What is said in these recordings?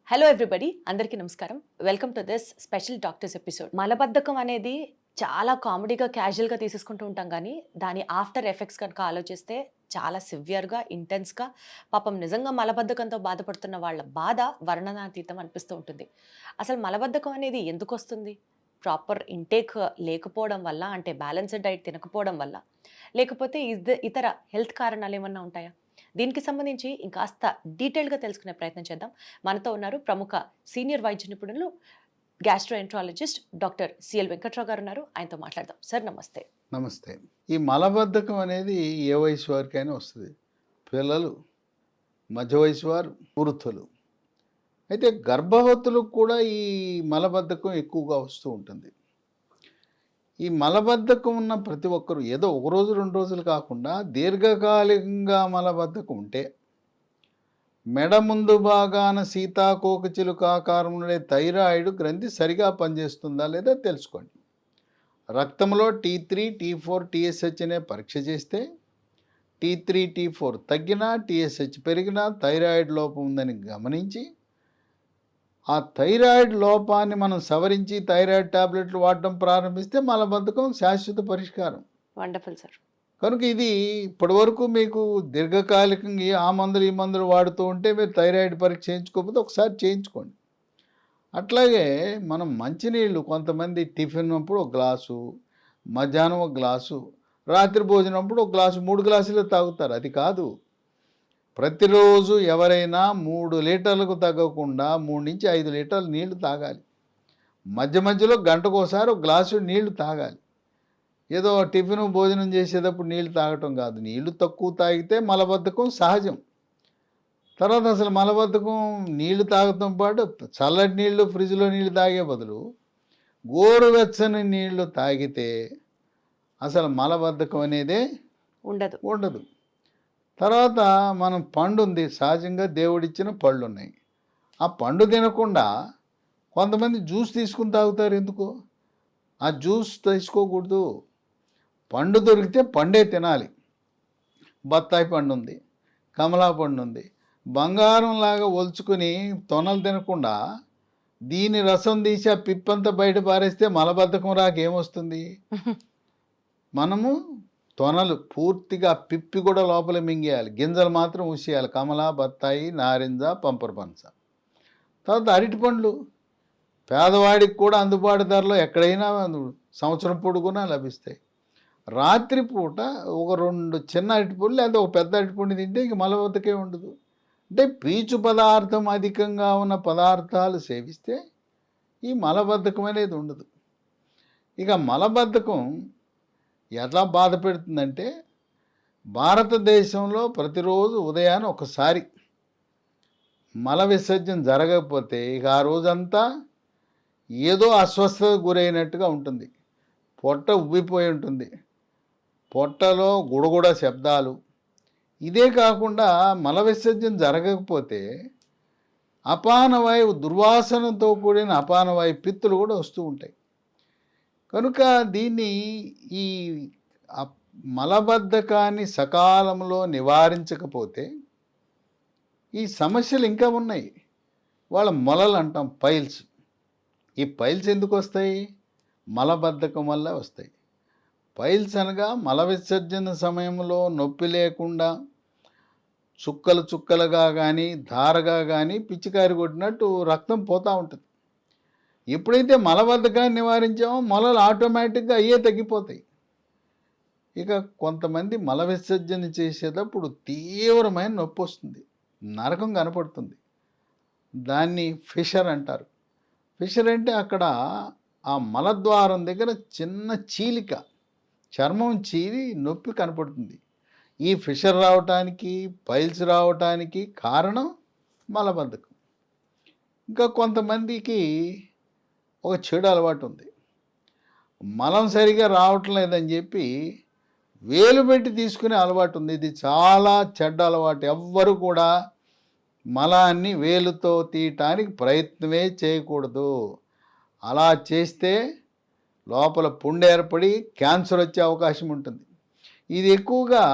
Hello everybody, అందరికీ నమస్కారం. Welcome to this special doctors episode. మలబద్ధకం అనేది చాలా కామెడీగా, క్యాజువల్గా తీసేసుకుంటూ ఉంటాం, కానీ దాని ఆఫ్టర్ ఎఫెక్ట్స్ కనుక ఆలోచిస్తే చాలా సివియర్గా, ఇంటెన్స్గా, పాపం నిజంగా మలబద్ధకంతో బాధపడుతున్న వాళ్ళ బాధ వర్ణనాతీతం అనిపిస్తూ ఉంటుంది. అసలు మలబద్ధకం అనేది ఎందుకు వస్తుంది? ప్రాపర్ ఇంటేక్ లేకపోవడం వల్ల, అంటే బ్యాలెన్స్డ్ డైట్ తినకపోవడం వల్ల, లేకపోతే ఇతర హెల్త్ కారణాలు ఏమన్నా ఉంటాయా? దీనికి సంబంధించి ఇంకాస్త డీటెయిల్గా తెలుసుకునే ప్రయత్నం చేద్దాం. మనతో ఉన్నారు ప్రముఖ సీనియర్ వైద్య నిపుణులు, గ్యాస్ట్రోఎంట్రాలజిస్ట్ డాక్టర్ సిఎల్ వెంకట్రావు గారు ఉన్నారు. ఆయనతో మాట్లాడదాం. సార్ నమస్తే. నమస్తే. ఈ మలబద్ధకం అనేది ఏ వయసు వారికైనా వస్తుంది. పిల్లలు, మధ్య వయసు వారు, వృద్ధులు. అయితే గర్భవతులకు కూడా ఈ మలబద్ధకం ఎక్కువగా వస్తూ ఉంటుంది. ఈ మలబద్ధకం ఉన్న ప్రతి ఒక్కరు ఏదో ఒక రోజు 2 రోజులు కాకుండా దీర్ఘకాలికంగా మలబద్ధకం ఉంటే మెడ ముందు భాగాన సీతాకోకచిలుక ఆకారం ఉండే థైరాయిడ్ గ్రంథి సరిగా పనిచేస్తుందా లేదా తెలుసుకోండి. రక్తంలో T3, T4, TSH అనే పరీక్ష చేస్తే T3, T4 తగ్గినా, TSH పెరిగినా థైరాయిడ్ లోపం ఉందని గమనించి ఆ థైరాయిడ్ లోపాన్ని మనం సవరించి థైరాయిడ్ టాబ్లెట్లు వాడటం ప్రారంభిస్తే మలబద్ధకం శాశ్వత పరిష్కారం. Wonderful sir. కనుక ఇది ఇప్పటివరకు మీకు దీర్ఘకాలికంగా ఆ మందులు ఈ మందులు వాడుతూ ఉంటే మీరు థైరాయిడ్ పరీక్ష చేయించుకోకపోతే ఒకసారి చేయించుకోండి. అట్లాగే మనం మంచినీళ్ళు కొంతమంది టిఫిన్ అప్పుడు ఒక గ్లాసు, మధ్యాహ్నం ఒక గ్లాసు, రాత్రి భోజనం అప్పుడు ఒక గ్లాసు, 3 గ్లాసులు తాగుతారు. అది కాదు. ప్రతిరోజు ఎవరైనా 3 లీటర్లకు తగ్గకుండా 3 నుంచి 5 లీటర్లు నీళ్లు తాగాలి. మధ్య మధ్యలో గంటకోసారి ఒక గ్లాసు నీళ్లు తాగాలి. ఏదో టిఫిన్ భోజనం చేసేటప్పుడు నీళ్లు తాగటం కాదు. నీళ్లు తక్కువ తాగితే మలబద్ధకం సహజం. తర్వాత అసలు మలబద్ధకం నీళ్లు తాగటం పాటు చల్లటి నీళ్లు, ఫ్రిడ్జ్లో నీళ్లు తాగే బదులు గోరువెచ్చని నీళ్లు తాగితే అసలు మలబద్ధకం అనేదే ఉండదు. తర్వాత మనం పండు ఉంది, సహజంగా దేవుడిచ్చిన పళ్ళు ఉన్నాయి. ఆ పండు తినకుండా కొంతమంది జ్యూస్ తీసుకుని తాగుతారు. ఎందుకు? ఆ జ్యూస్ తీసుకోకూడదు. పండు దొరికితే పండే తినాలి. బత్తాయి పండు ఉంది, కమలా పండు ఉంది, బంగారంలాగా ఒలుచుకుని తొనలు తినకుండా దీని రసం తీసి ఆ పిప్పంతా బయట పారేస్తే మలబద్ధకం రాకేమొస్తుంది? మనము తొనలు పూర్తిగా పిప్పి కూడా లోపల మింగేయాలి, గింజలు మాత్రం ఊసేయాలి. కమల, బత్తాయి, నారింజ, పంపర పనస. తర్వాత అరటి పండ్లు పేదవాడికి కూడా అందుబాటు ధరలో ఎక్కడైనా సంవత్సరం పొడుగునా లభిస్తాయి. రాత్రిపూట ఒక 2 చిన్న అరటిపండ్లు లేదా ఒక పెద్ద అరటిపండు తింటే ఇంక మలబద్ధకే ఉండదు. అంటే పీచు పదార్థం అధికంగా ఉన్న పదార్థాలు సేవిస్తే ఈ మలబద్ధకం అనేది ఉండదు. ఇక మలబద్ధకం ఎలా బాధ పెడుతుందంటే, భారతదేశంలో ప్రతిరోజు ఉదయాన్నే ఒకసారి మల విసర్జన జరగకపోతే ఇక ఆ రోజంతా ఏదో అస్వస్థత గురైనట్టుగా ఉంటుంది. పొట్ట ఉబ్బిపోయి ఉంటుంది, పొట్టలో గుడగుడ శబ్దాలు. ఇదే కాకుండా మల విసర్జన జరగకపోతే అపానవాయువు, దుర్వాసనతో కూడిన అపానవాయు పిత్తులు కూడా వస్తూ ఉంటాయి. కనుక దీన్ని ఈ మలబద్ధకాన్ని సకాలంలో నివారించకపోతే ఈ సమస్యలు ఇంకా ఉన్నాయి. వాళ్ళ మొలలు అంటాం, పైల్స్. ఈ పైల్స్ ఎందుకు వస్తాయి? మలబద్ధకం వల్ల వస్తాయి. పైల్స్ అనగా మల విసర్జన సమయంలో నొప్పి లేకుండా చుక్కలు చుక్కలుగా కానీ ధారగా కానీ పిచ్చికారి కొట్టినట్టు రక్తం పోతూ ఉంటుంది. ఎప్పుడైతే మలబద్ధకాన్ని నివారించామో మొలలు ఆటోమేటిక్గా అయ్యే తగ్గిపోతాయి. ఇక కొంతమంది మల విసర్జన చేసేటప్పుడు తీవ్రమైన నొప్పి వస్తుంది, నరకం కనపడుతుంది. దాన్ని ఫిషర్ అంటారు. ఫిషర్ అంటే అక్కడ ఆ మలద్వారం దగ్గర చిన్న చీలిక, చర్మం చీలి నొప్పి కనపడుతుంది. ఈ ఫిషర్ రావటానికి, పైల్స్ రావటానికి కారణం మలబద్ధకం. ఇంకా కొంతమందికి ఒక చెడు అలవాటు ఉంది. మలం సరిగా రావటం లేదని చెప్పి వేలు పెట్టి తీసుకునే అలవాటు ఉంది. ఇది చాలా చెడ్డ అలవాటు. ఎవ్వరు కూడా మలాన్ని వేలుతో తీయటానికి ప్రయత్నమే చేయకూడదు. అలా చేస్తే లోపల పుండు ఏర్పడి క్యాన్సర్ వచ్చే అవకాశం ఉంటుంది. ఇది ఎక్కువగా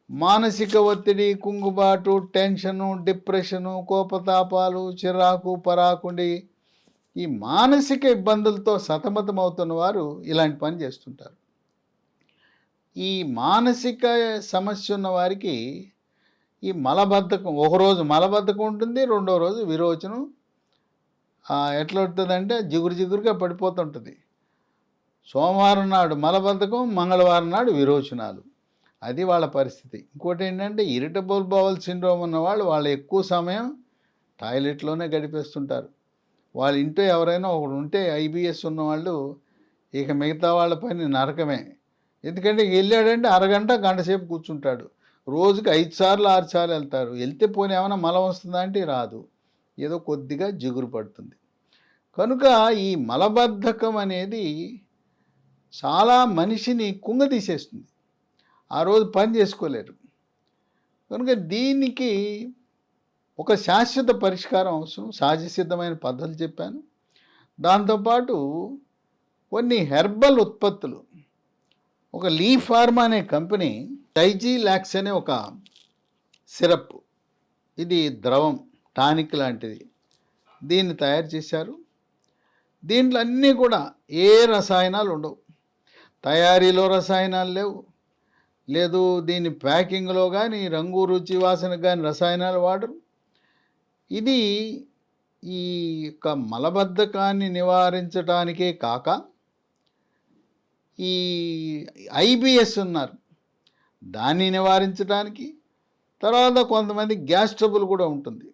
మానసిక ఒత్తిడి, కుంగుబాటు, టెన్షను, డిప్రెషను, కోపతాపాలు, చిరాకు పరాకుండి ఈ మానసిక ఇబ్బందులతో సతమతమవుతున్న వారు ఇలాంటి పని చేస్తుంటారు. ఈ మానసిక సమస్య ఉన్న వారికి ఈ మలబద్ధకం, ఒకరోజు మలబద్ధకం ఉంటుంది, రెండో రోజు విరోచనం. ఎట్లా ఉంటుందంటే జిగురుగా పడిపోతుంటుంది. సోమవారం నాడు మలబద్ధకం, మంగళవారం నాడు విరోచనాలు. అది వాళ్ళ పరిస్థితి. ఇంకోటి ఏంటంటే ఇరిటబుల్ బౌల్ సిండ్రోమ్ ఉన్న వాళ్ళు ఎక్కువ సమయం టాయిలెట్లోనే గడిపేస్తుంటారు. వాళ్ళ ఇంట్లో ఎవరైనా ఒకడు ఉంటే ఐబిఎస్ ఉన్నవాళ్ళు ఇక మిగతా వాళ్ళ పని నరకమే. ఎందుకంటే వెళ్ళాడంటే అరగంట గంట సేపు కూర్చుంటాడు. రోజుకి 5 సార్లు 6 సార్లు వెళ్తారు. వెళ్తే పోనీ ఏమైనా మలం వస్తుందా అంటే రాదు, ఏదో కొద్దిగా జిగురు పడుతుంది. కనుక ఈ మలబద్ధకం అనేది చాలా మనిషిని కుంగదీసేస్తుంది. ఆ రోజు పని చేసుకోలేరు. కనుక దీనికి ఒక శాశ్వత పరిష్కారం అవసరం. సహజసిద్ధమైన పద్ధతులు చెప్పాను. దాంతోపాటు కొన్ని హెర్బల్ ఉత్పత్తులు, ఒక లీ ఫార్మా అనే కంపెనీ డైజీలాక్స్ అనే ఒక సిరప్, ఇది ద్రవం, టానిక్ లాంటిది, దీన్ని తయారు చేశారు. దీంట్లో అన్నీ కూడా ఏ రసాయనాలు ఉండవు. తయారీలో రసాయనాలు లేవు, లేదు దీని ప్యాకింగ్లో కానీ రంగు రుచి వాసన కానీ రసాయనాలు వాడరు. ఇది ఈ యొక్క మలబద్ధకాన్ని నివారించడానికే కాక ఈ ఐబిఎస్ ఉన్నారు దాన్ని నివారించడానికి, తర్వాత కొంతమంది గ్యాస్ ట్రబుల్ కూడా ఉంటుంది.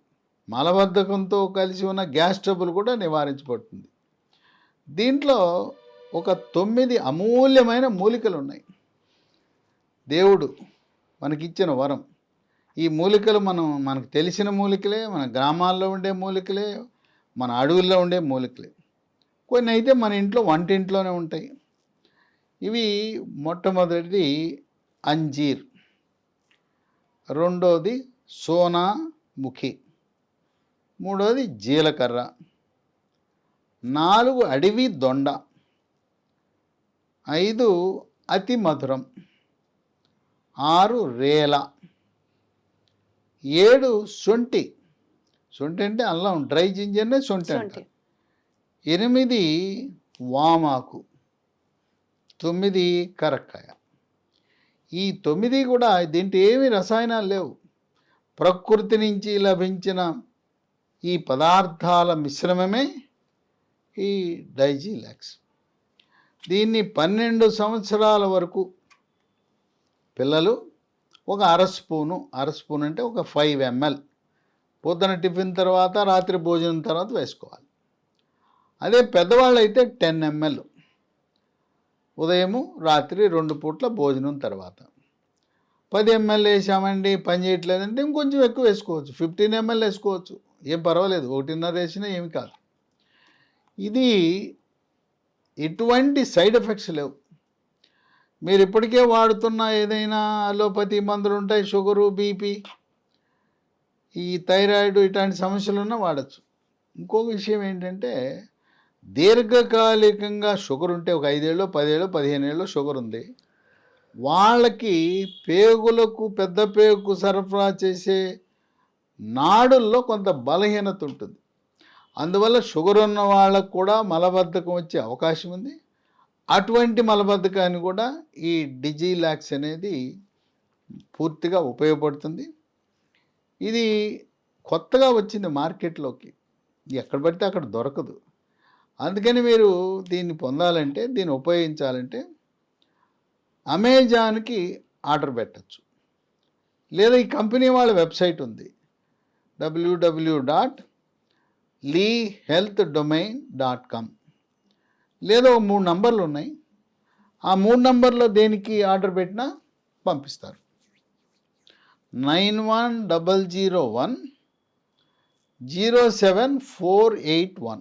మలబద్ధకంతో కలిసి ఉన్న గ్యాస్ ట్రబుల్ కూడా నివారించబడుతుంది. దీంట్లో ఒక 9 అమూల్యమైన మూలికలు ఉన్నాయి. దేవుడు మనకిచ్చిన వరం. ఈ మూలికలు మనకు తెలిసిన మూలికలే, మన గ్రామాల్లో ఉండే మూలికలే, మన అడవుల్లో ఉండే మూలికలే. కొన్ని అయితే మన ఇంట్లో వంటింట్లోనే ఉంటాయి. ఇవి మొట్టమొదటిది అంజీర్, రెండోది సోనాముఖి, మూడోది జీలకర్ర, 4 అడవి దొండ, 5 అతి మధురం, 6 రేల, 7 శొంఠి, శొంఠి అంటే అల్లం, డ్రై జింజర్నే శొంఠి అంటారు, 8 వామాకు, 9 కరక్కాయ. ఈ 9 కూడా దీంట్లో ఏమి రసాయనాలు లేవు. ప్రకృతి నుంచి లభించిన ఈ పదార్థాల మిశ్రమమే ఈ డైజీలాక్స్. దీన్ని 12 సంవత్సరాల వరకు పిల్లలు ఒక అర స్పూను అంటే ఒక 5 ml పొద్దున టిఫిన్ తర్వాత, రాత్రి భోజనం తర్వాత వేసుకోవాలి. అదే పెద్దవాళ్ళు అయితే 10 ml ఉదయము రాత్రి 2 పూట్ల భోజనం తర్వాత. 10 ml వేసామండి పని చేయట్లేదంటే ఇంకొంచెం ఎక్కువ వేసుకోవచ్చు, 15 ml వేసుకోవచ్చు, ఏం పర్వాలేదు, 1.5 వేసినా ఏమి కాదు. ఇది ఎటువంటి సైడ్ ఎఫెక్ట్స్ లేవు. మీరు ఇప్పటికే వాడుతున్న ఏదైనా అలోపతి మందులు ఉంటాయి, షుగరు, బీపీ, ఈ థైరాయిడ్, ఇట్లాంటి సమస్యలున్నా వాడచ్చు. ఇంకొక విషయం ఏంటంటే దీర్ఘకాలికంగా షుగర్ ఉంటే, ఒక 5 ఏళ్ళు 10 ఏళ్ళు 15 ఏళ్ళు షుగర్ ఉంది, వాళ్ళకి పేగులకు, పెద్ద పేగుకు సరఫరా చేసే నాడుల్లో కొంత బలహీనత ఉంటుంది. అందువల్ల షుగర్ ఉన్న వాళ్ళకు కూడా మలబద్ధకం వచ్చే అవకాశం ఉంది. అటువంటి మలబద్ధకాన్ని కూడా ఈ డిజిలాక్స్ అనేది పూర్తిగా ఉపయోగపడుతుంది. ఇది కొత్తగా వచ్చింది మార్కెట్లోకి, ఎక్కడ పడితే అక్కడ దొరకదు. అందుకని మీరు దీన్ని పొందాలంటే, దీన్ని ఉపయోగించాలంటే అమెజాన్కి ఆర్డర్ పెట్టచ్చు, లేదా ఈ కంపెనీ వాళ్ళ వెబ్సైట్ ఉంది www.leehealthdomain.com, లేదా 3 నంబర్లు ఉన్నాయి. ఆ 3 నంబర్లో దేనికి ఆర్డర్ పెట్టినా పంపిస్తారు. 9100107481,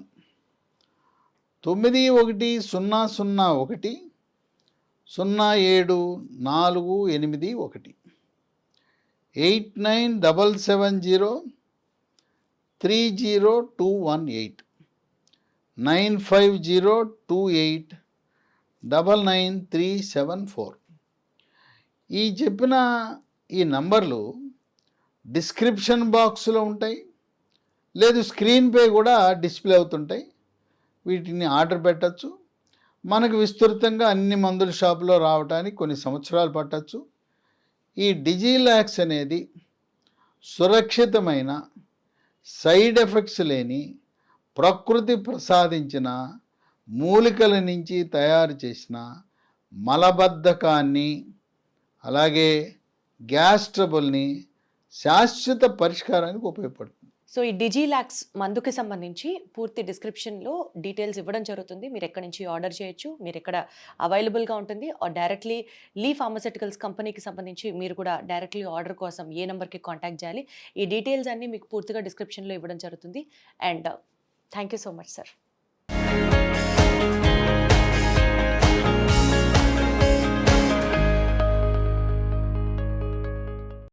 910001 07481, 8977030218, 9502899374. ఈ చెప్పిన ఈ నంబర్లు డిస్క్రిప్షన్ బాక్స్లో ఉంటాయి, లేదు స్క్రీన్పై కూడా డిస్ప్లే అవుతుంటాయి. వీటిని ఆర్డర్ పెట్టచ్చు. మనకు విస్తృతంగా అన్ని మందుల షాపులో రావడానికి కొన్ని సంవత్సరాలు పట్టచ్చు. ఈ డిజిలాక్స్ అనేది సురక్షితమైన, సైడ్ ఎఫెక్ట్స్ లేని, ప్రకృతి ప్రసాదించిన మూలికల నుంచి తయారు చేసిన మలబద్ధకాన్ని, అలాగే గ్యాస్ ట్రబుల్ని శాశ్వత పరిష్కారానికి ఉపయోగపడుతుంది. సో ఈ డిజిలాక్స్ మందుకి సంబంధించి పూర్తి డిస్క్రిప్షన్లో డీటెయిల్స్ ఇవ్వడం జరుగుతుంది. మీరు ఎక్కడి నుంచి ఆర్డర్ చేయొచ్చు, మీరు ఎక్కడ అవైలబుల్గా ఉంటుంది, డైరెక్ట్లీ లీ ఫార్మస్యూటికల్స్ కంపెనీకి సంబంధించి మీరు కూడా డైరెక్ట్లీ ఆర్డర్ కోసం ఏ నెంబర్కి కాంటాక్ట్ చేయాలి, ఈ డీటెయిల్స్ అన్నీ మీకు పూర్తిగా డిస్క్రిప్షన్లో ఇవ్వడం జరుగుతుంది. And thank you so much sir.